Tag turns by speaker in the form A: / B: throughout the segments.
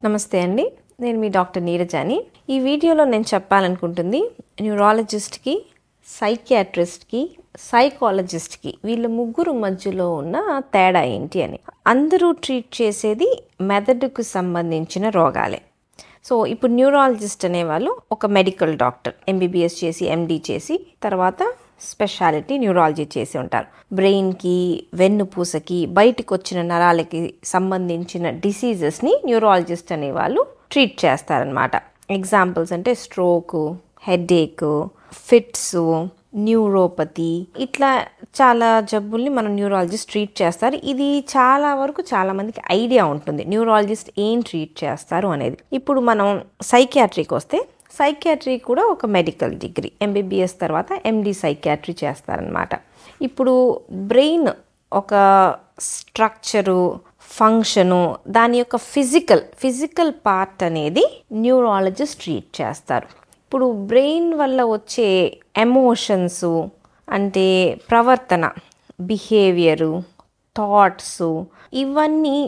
A: నమస్తే అండి, నేను మీ డాక్టర్ నీరజాని. ఈ వీడియోలో నేను చెప్పాలనుకుంటుంది న్యూరాలజిస్ట్కి, సైకియాట్రిస్ట్కి, సైకాలజిస్ట్కి వీళ్ళ ముగ్గురు మధ్యలో ఉన్న తేడా ఏంటి అని. అందరూ ట్రీట్ చేసేది మెదడుకు సంబంధించిన రోగాలే. సో ఇప్పుడు న్యూరాలజిస్ట్ అనేవాళ్ళు ఒక మెడికల్ డాక్టర్, ఎంబీబీఎస్ చేసి ఎండి చేసి తర్వాత స్పెషాలిటీ న్యూరాలజీ చేసి ఉంటారు. బ్రెయిన్కి, వెన్నుపూసకి, బయటికి వచ్చిన నరాలకి సంబంధించిన డిసీజెస్ని న్యూరాలజిస్ట్ అనేవాళ్ళు ట్రీట్ చేస్తారనమాట. ఎగ్జాంపుల్స్ అంటే స్ట్రోకు, హెడేక్, ఫిట్స్, న్యూరోపతి, ఇట్లా చాలా జబ్బుల్ని మనం న్యూరాలజిస్ట్ ట్రీట్ చేస్తారు. ఇది చాలా వరకు చాలా మందికి ఐడియా ఉంటుంది న్యూరాలజిస్ట్ ఏం ట్రీట్ చేస్తారు అనేది. ఇప్పుడు మనం సైకియాట్రీకి వస్తే సైకియాట్రీ కూడా ఒక మెడికల్ డిగ్రీ, ఎంబీబీఎస్ తర్వాత ఎండి సైకియాట్రీ చేస్తారనమాట. ఇప్పుడు బ్రెయిన్ ఒక స్ట్రక్చరు, ఫంక్షను, దాని యొక్క ఫిజికల్ పార్ట్ అనేది న్యూరాలజిస్ట్ ట్రీట్ చేస్తారు. ఇప్పుడు బ్రెయిన్ వల్ల వచ్చే ఎమోషన్స్ అంటే ప్రవర్తన, బిహేవియరు, థాట్స్, ఇవన్నీ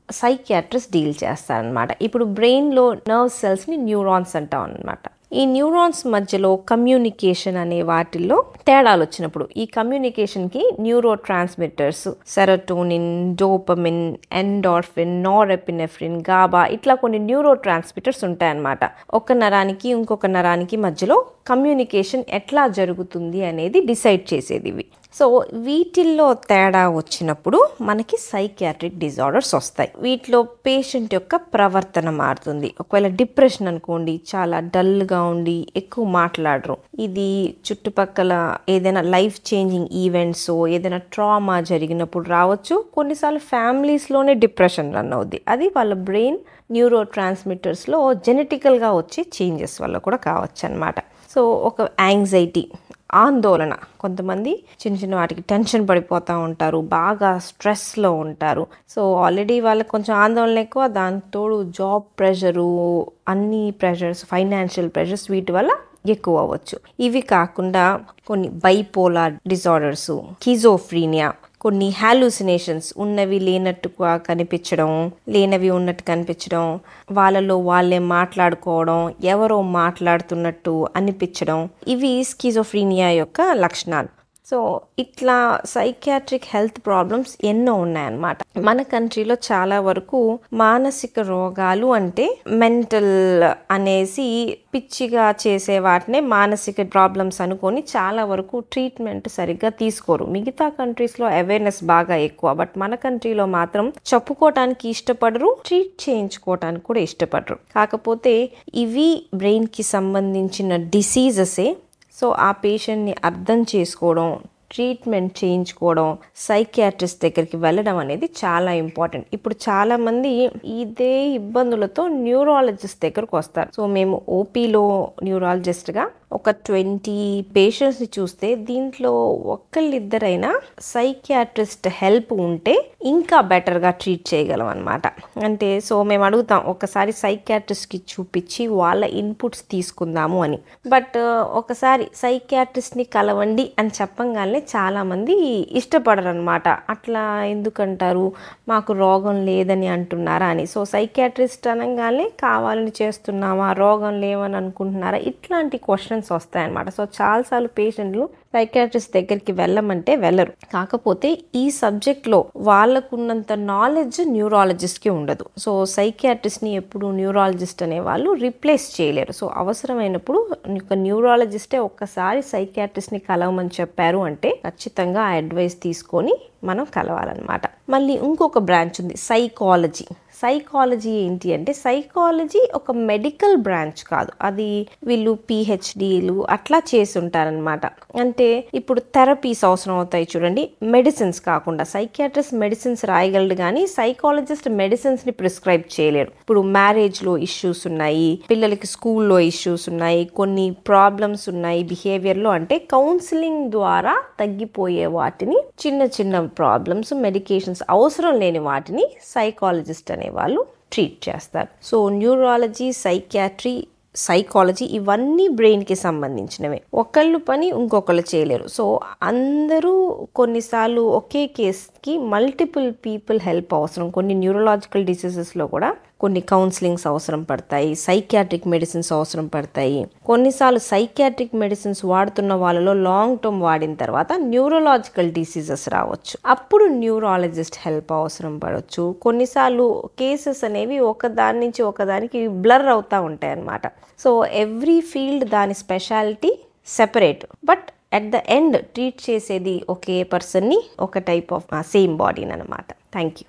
A: సైకియాట్రిస్ట్ డీల్ చేస్తారనమాట. ఇప్పుడు బ్రెయిన్లో నర్వ్ సెల్స్ని న్యూరాన్స్ అంటాం అనమాట. ఈ న్యూరాన్స్ మధ్యలో కమ్యూనికేషన్ అనే వాటిల్లో తేడాలు వచ్చినప్పుడు ఈ కమ్యూనికేషన్కి neuro transmitters serotonin, dopamine, endorphin, norepinephrine, GABA, ఇట్లా కొన్ని న్యూరో ట్రాన్స్మిటర్స్ ఉంటాయన్నమాట. ఒక నరానికి ఇంకొక నరానికి మధ్యలో కమ్యూనికేషన్ ఎట్లా జరుగుతుంది అనేది డిసైడ్ చేసేది ఇవి. సో వీటిల్లో తేడా వచ్చినప్పుడు మనకి సైకియాట్రిక్ డిజార్డర్స్ వస్తాయి. వీటిలో పేషెంట్ యొక్క ప్రవర్తన మారుతుంది. ఒకవేళ డిప్రెషన్ అనుకోండి, చాలా డల్గా ఉండి ఎక్కువ మాట్లాడరు. ఇది చుట్టుపక్కల ఏదైనా లైఫ్ చేంజింగ్ ఈవెంట్స్, ఏదైనా ట్రామా జరిగినప్పుడు రావచ్చు. కొన్నిసార్లు ఫ్యామిలీస్లోనే డిప్రెషన్ రన్ అవుద్ది. అది వాళ్ళ బ్రెయిన్ న్యూరో ట్రాన్స్మిటర్స్లో జెనెటికల్గా వచ్చే చేంజెస్ వల్ల కూడా కావచ్చు అనమాట. సో ఒక యాంగ్జైటీ, ఆందోళన, కొంతమంది చిన్న చిన్న వాటికి టెన్షన్ పడిపోతూ ఉంటారు, బాగా స్ట్రెస్లో ఉంటారు. సో ఆల్రెడీ వాళ్ళకి కొంచెం ఆందోళన ఎక్కువ, దాంతోడు జాబ్ ప్రెషరు, అన్ని ప్రెషర్స్, ఫైనాన్షియల్ ప్రెషర్స్, వీటి వల్ల ఎక్కువ అవ్వచ్చు. ఇవి కాకుండా కొన్ని బైపోలార్ డిజార్డర్స్, స్కిజోఫ్రీనియా, కొన్ని హాలూసినేషన్స్, ఉన్నవి లేనట్టుగా కనిపించడం, లేనవి ఉన్నట్టు కనిపించడం, వాళ్ళలో వాళ్ళే మాట్లాడుకోవడం, ఎవరో మాట్లాడుతున్నట్టు అనిపించడం, ఇవి స్కిజోఫ్రీనియా యొక్క లక్షణాలు. సో ఇట్లా సైకియాట్రిక్ హెల్త్ ప్రాబ్లమ్స్ ఎన్నో ఉన్నాయన్నమాట. మన కంట్రీలో చాలా వరకు మానసిక రోగాలు అంటే మెంటల్ అనేసి పిచ్చిగా చేసే వాటినే మానసిక ప్రాబ్లమ్స్ అనుకొని చాలా వరకు ట్రీట్మెంట్ సరిగ్గా తీసుకోరు. మిగతా కంట్రీస్లో అవేర్నెస్ బాగా ఎక్కువ, బట్ మన కంట్రీలో మాత్రం చెప్పుకోవటానికి ఇష్టపడరు, ట్రీట్ చేయించుకోవటానికి కూడా ఇష్టపడరు. కాకపోతే ఇవి బ్రెయిన్కి సంబంధించిన డిసీజెసే. సో ఆ పేషెంట్ని అర్థం చేసుకోవడం, ట్రీట్మెంట్ చేయించుకోవడం, సైకియాట్రిస్ట్ దగ్గరికి వెళ్ళడం అనేది చాలా ఇంపార్టెంట్. ఇప్పుడు చాలామంది ఇదే ఇబ్బందులతో న్యూరాలజిస్ట్ దగ్గరకు వస్తారు. సో మేము ఓపీలో న్యూరాలజిస్ట్గా ఒక 20 పేషెంట్స్ని చూస్తే దీంట్లో ఒక్కళ్ళిద్దరైనా సైకియాట్రిస్ట్ హెల్ప్ ఉంటే ఇంకా బెటర్గా ట్రీట్ చేయగలం అనమాట. అంటే సో మేము అడుగుతాం ఒకసారి సైకియాట్రిస్ట్కి చూపించి వాళ్ళ ఇన్పుట్స్ తీసుకుందాము అని. బట్ ఒకసారి సైకియాట్రిస్ట్ని కలవండి అని చెప్పంగానే చాలామంది ఇష్టపడరు అనమాట. అట్లా ఎందుకంటారు, మాకు రోగం లేదని అంటున్నారా అని. సో సైకియాట్రిస్ట్ అనగానే కావాలని చేస్తున్నామా, రోగం లేవని అనుకుంటున్నారా, ఇట్లాంటి క్వశ్చన్స్ వస్తాయన్నమాట. సో చాలాసార్లు పేషెంట్లు సైకియాట్రిస్ట్ దగ్గరికి వెళ్ళమంటే వెళ్ళరు. కాకపోతే ఈ సబ్జెక్ట్లో వాళ్ళకున్నంత నాలెడ్జ్ న్యూరాలజిస్ట్కి ఉండదు. సో సైకియాట్రిస్ట్ని ఎప్పుడు న్యూరాలజిస్ట్ అనే వాళ్ళు రీప్లేస్ చేయలేరు. సో అవసరమైనప్పుడు ఒక న్యూరాలజిస్టే ఒక్కసారి సైకియాట్రిస్ట్ని కలవమని చెప్పారు అంటే ఖచ్చితంగా ఆ అడ్వైస్ తీసుకొని మనం కలవాలన్నమాట. మళ్ళీ ఇంకొక బ్రాంచ్ ఉంది, సైకాలజీ. సైకాలజీ ఏంటి అంటే సైకాలజీ ఒక మెడికల్ బ్రాంచ్ కాదు, అది వీళ్ళు పిహెచ్డీలు అట్లా చేసి ఉంటారనమాట. అంటే ఇప్పుడు థెరపీస్ అవసరం అవుతాయి చూడండి, మెడిసిన్స్ కాకుండా. సైకియాట్రిస్ట్ మెడిసిన్స్ రాయగలడు కానీ సైకాలజిస్ట్ మెడిసిన్స్ని ప్రిస్క్రైబ్ చేయలేరు. ఇప్పుడు మ్యారేజ్లో ఇష్యూస్ ఉన్నాయి, పిల్లలకి స్కూల్లో ఇష్యూస్ ఉన్నాయి, కొన్ని ప్రాబ్లమ్స్ ఉన్నాయి బిహేవియర్లో, అంటే కౌన్సిలింగ్ ద్వారా తగ్గిపోయే వాటిని, చిన్న చిన్న ప్రాబ్లమ్స్, మెడికేషన్స్ అవసరం లేని వాటిని సైకాలజిస్ట్ అనే వాళ్ళు ట్రీట్ చేస్తారు. సో న్యూరాలజీ, సైకియాట్రీ, సైకాలజీ ఇవన్నీ బ్రెయిన్కి సంబంధించినవే. ఒకళ్ళు పని ఇంకొకళ్ళు చేయలేరు. సో అందరూ కొన్నిసార్లు ఒకే కేస్కి మల్టిపుల్ పీపుల్ హెల్ప్ అవసరం. కొన్ని న్యూరలాజికల్ డిసీజెస్లో కూడా కొన్ని కౌన్సిలింగ్స్ అవసరం పడతాయి, సైకియాట్రిక్ మెడిసిన్స్ అవసరం పడతాయి. కొన్నిసార్లు సైకియాట్రిక్ మెడిసిన్స్ వాడుతున్న వాళ్ళలో లాంగ్ టర్మ్ వాడిన తర్వాత న్యూరలాజికల్ డిసీజెస్ రావచ్చు. అప్పుడు న్యూరాలజిస్ట్ హెల్ప్ అవసరం పడవచ్చు. కొన్నిసార్లు కేసెస్ అనేవి ఒకదాని నుంచి ఒకదానికి బ్లర్ అవుతూ ఉంటాయి అన్నమాట. సో ఎవ్రీ ఫీల్డ్ దాని speciality separate, but at the end treat చేసేది ఒకే పర్సన్ని, ఒక టైప్ ఆఫ్ సేమ్ బాడీని అనమాట. Thank you.